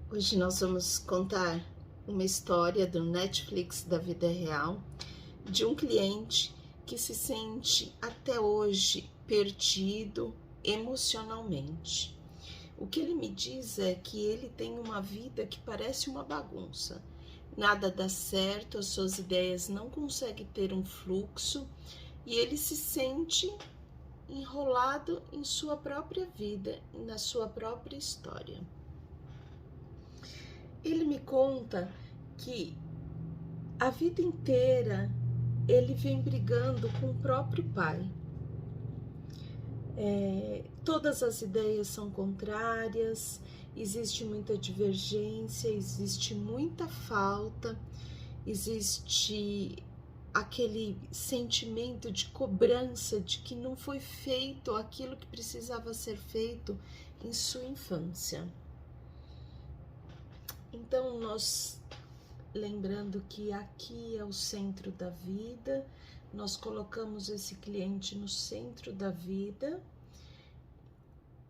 Hoje nós vamos contar uma história do Netflix da vida real de um cliente que se sente até hoje perdido emocionalmente. O que ele me diz é que ele tem uma vida que parece uma bagunça. Nada dá certo, as suas ideias não conseguem ter um fluxo e ele se sente enrolado em sua própria vida e na sua própria história. Ele me conta que a vida inteira ele vem brigando com o próprio pai. Todas as ideias são contrárias, existe muita divergência, existe muita falta, existe aquele sentimento de cobrança de que não foi feito aquilo que precisava ser feito em sua infância. Então, lembrando que aqui é o centro da vida, nós colocamos esse cliente no centro da vida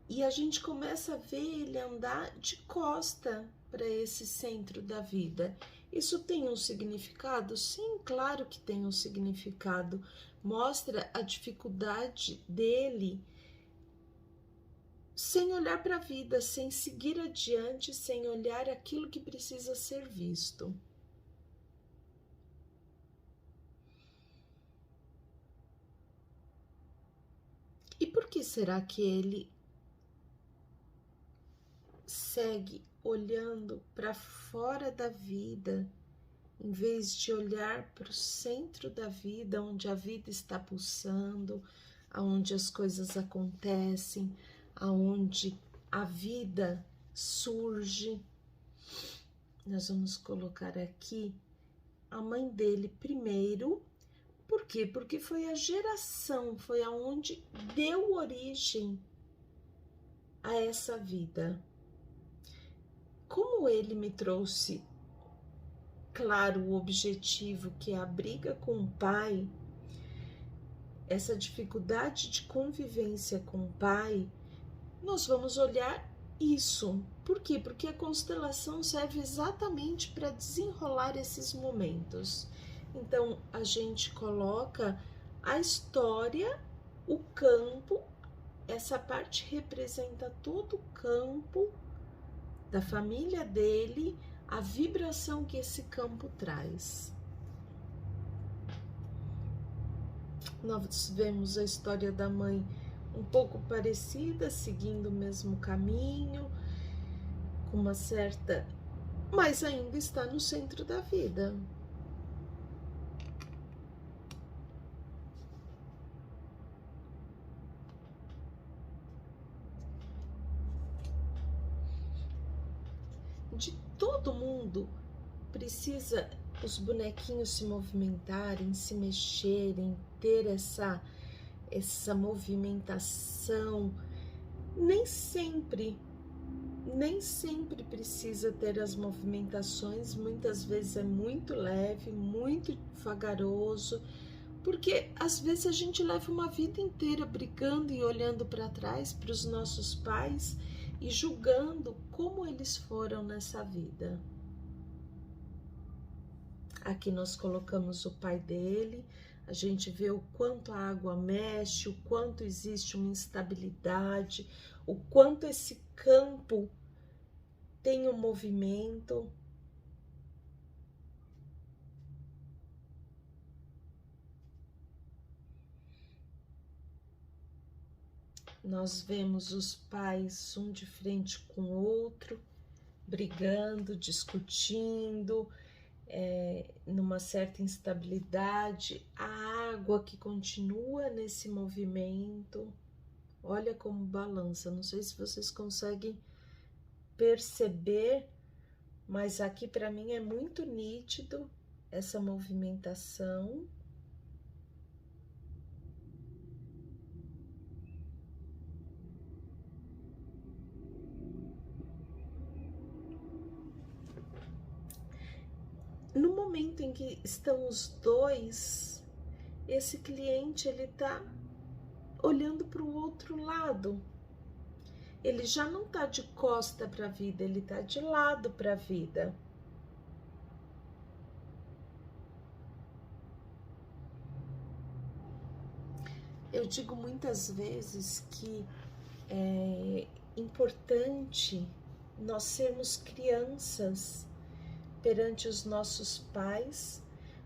e a gente começa a ver ele andar de costa para esse centro da vida. Isso tem um significado? Sim, claro que tem um significado. Mostra a dificuldade dele sem olhar para a vida, sem seguir adiante, sem olhar aquilo que precisa ser visto. E por que será que ele segue olhando para fora da vida, em vez de olhar para o centro da vida, onde a vida está pulsando, aonde as coisas acontecem, aonde a vida surge? Nós vamos colocar aqui a mãe dele primeiro. Por quê? Porque foi a geração, foi aonde deu origem a essa vida. Como ele me trouxe claro o objetivo, que é a briga com o pai, essa dificuldade de convivência com o pai, nós vamos olhar isso. Por quê? Porque a constelação serve exatamente para desenrolar esses momentos. Então, a gente coloca a história, o campo, essa parte representa todo o campo da família dele, a vibração que esse campo traz. Nós vemos a história da mãe um pouco parecida, seguindo o mesmo caminho, com uma certa... mas ainda está no centro da vida. De todo mundo precisa os bonequinhos se movimentarem, se mexerem, ter essa movimentação. Nem sempre precisa ter as movimentações, muitas vezes é muito leve, muito vagaroso, porque às vezes a gente leva uma vida inteira brigando e olhando para trás para os nossos pais e julgando como eles foram nessa vida. Aqui nós colocamos o pai dele, a gente vê o quanto a água mexe, o quanto existe uma instabilidade, o quanto esse campo tem um movimento. Nós vemos os pais um de frente com o outro, brigando, discutindo, numa certa instabilidade, a água que continua nesse movimento. Olha como balança, não sei se vocês conseguem perceber, mas aqui para mim é muito nítido essa movimentação. No momento em que estão os dois, esse cliente ele está olhando para o outro lado. ele já não está de costa para a vida, ele está de lado para a vida. Eu digo muitas vezes que é importante nós sermos crianças perante os nossos pais,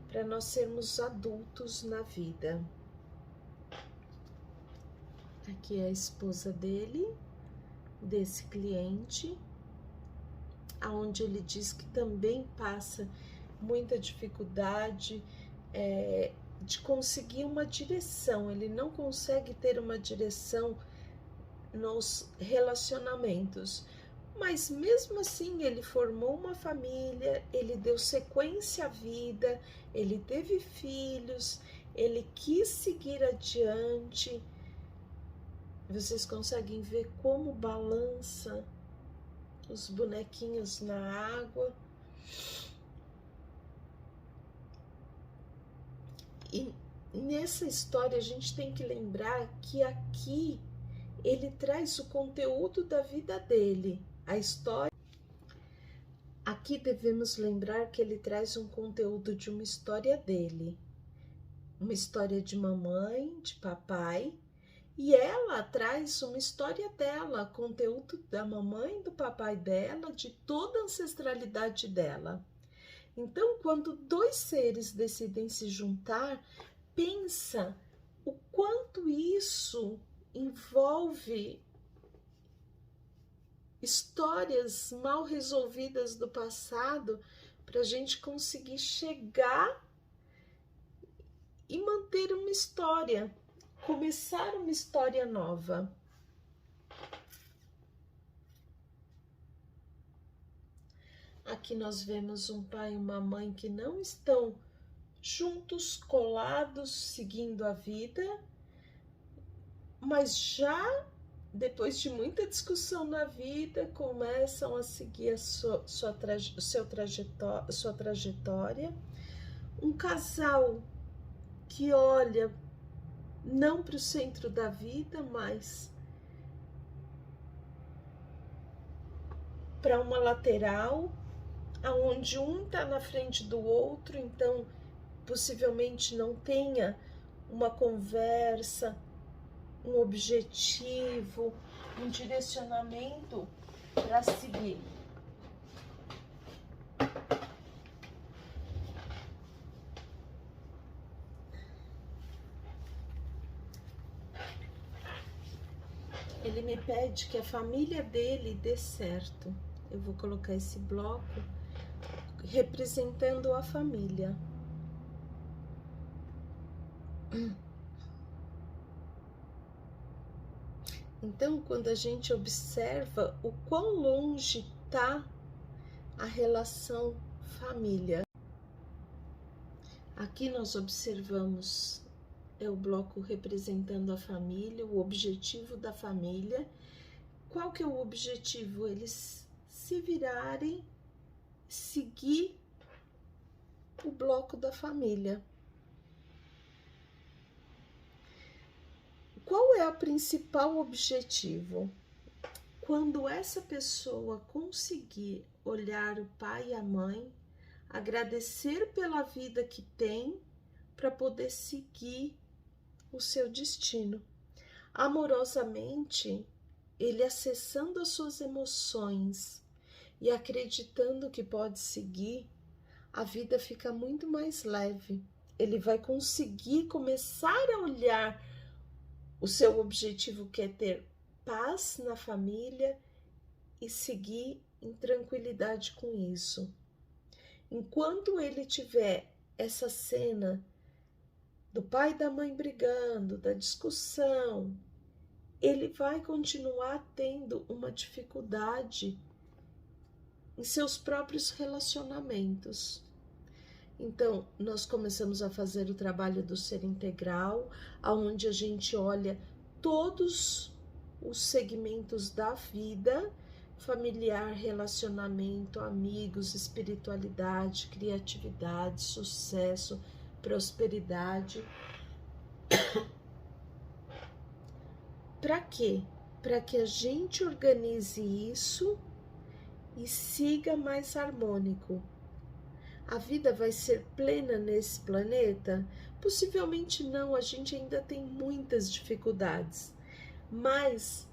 para nós sermos adultos na vida. Aqui é a esposa dele, desse cliente, aonde ele diz que também passa muita dificuldade de conseguir uma direção. Ele não consegue ter uma direção nos relacionamentos, mas mesmo assim ele formou uma família, ele deu sequência à vida, ele teve filhos, ele quis seguir adiante. Vocês conseguem ver como balança os bonequinhos na água. E nessa história a gente tem que lembrar que aqui ele traz o conteúdo da vida dele. A história. Aqui devemos lembrar que ele traz um conteúdo de uma história dele. Uma história de mamãe, de papai. E ela traz uma história dela, conteúdo da mamãe, do papai dela, de toda a ancestralidade dela. Então, quando dois seres decidem se juntar, pensa o quanto isso envolve histórias mal resolvidas do passado para a gente conseguir chegar e manter uma história, começar uma história nova. Aqui nós vemos um pai e uma mãe que não estão juntos, colados, seguindo a vida, mas já depois de muita discussão na vida, começam a seguir a sua trajetória. Um casal que olha não para o centro da vida, mas para uma lateral, aonde um está na frente do outro, então possivelmente não tenha uma conversa, um objetivo, um direcionamento para seguir. Ele me pede que a família dele dê certo. Eu vou colocar esse bloco representando a família. Então, quando a gente observa o quão longe está a relação família, aqui nós observamos o bloco representando a família, o objetivo da família. Qual que é o objetivo? Eles se virarem, seguir o bloco da família. Qual é o principal objetivo? Quando essa pessoa conseguir olhar o pai e a mãe, agradecer pela vida que tem, para poder seguir o seu destino. Amorosamente, ele acessando as suas emoções e acreditando que pode seguir, a vida fica muito mais leve. Ele vai conseguir começar a olhar o seu objetivo, que é ter paz na família, e seguir em tranquilidade com isso. Enquanto ele tiver essa cena do pai e da mãe brigando, da discussão, ele vai continuar tendo uma dificuldade em seus próprios relacionamentos. Então, nós começamos a fazer o trabalho do ser integral, onde a gente olha todos os segmentos da vida, familiar, relacionamento, amigos, espiritualidade, criatividade, sucesso, prosperidade. Para quê? para que a gente organize isso e siga mais harmônico. A vida vai ser plena nesse planeta? Possivelmente não, a gente ainda tem muitas dificuldades, mas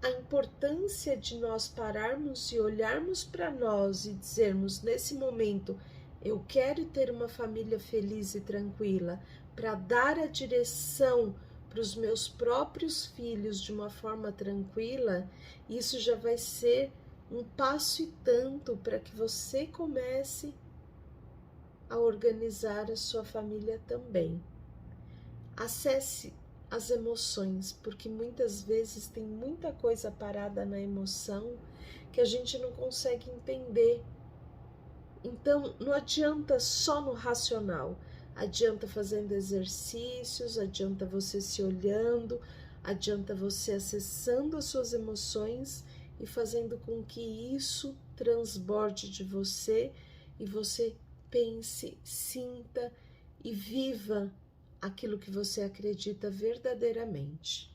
a importância de nós pararmos e olharmos para nós e dizermos nesse momento: eu quero ter uma família feliz e tranquila, para dar a direção para os meus próprios filhos de uma forma tranquila, isso já vai ser um passo e tanto para que você comece a organizar a sua família também. Acesse as emoções, porque muitas vezes tem muita coisa parada na emoção que a gente não consegue entender. Então, não adianta só no racional, adianta fazendo exercícios, adianta você se olhando, adianta você acessando as suas emoções e fazendo com que isso transborde de você e você pense, sinta e viva aquilo que você acredita verdadeiramente.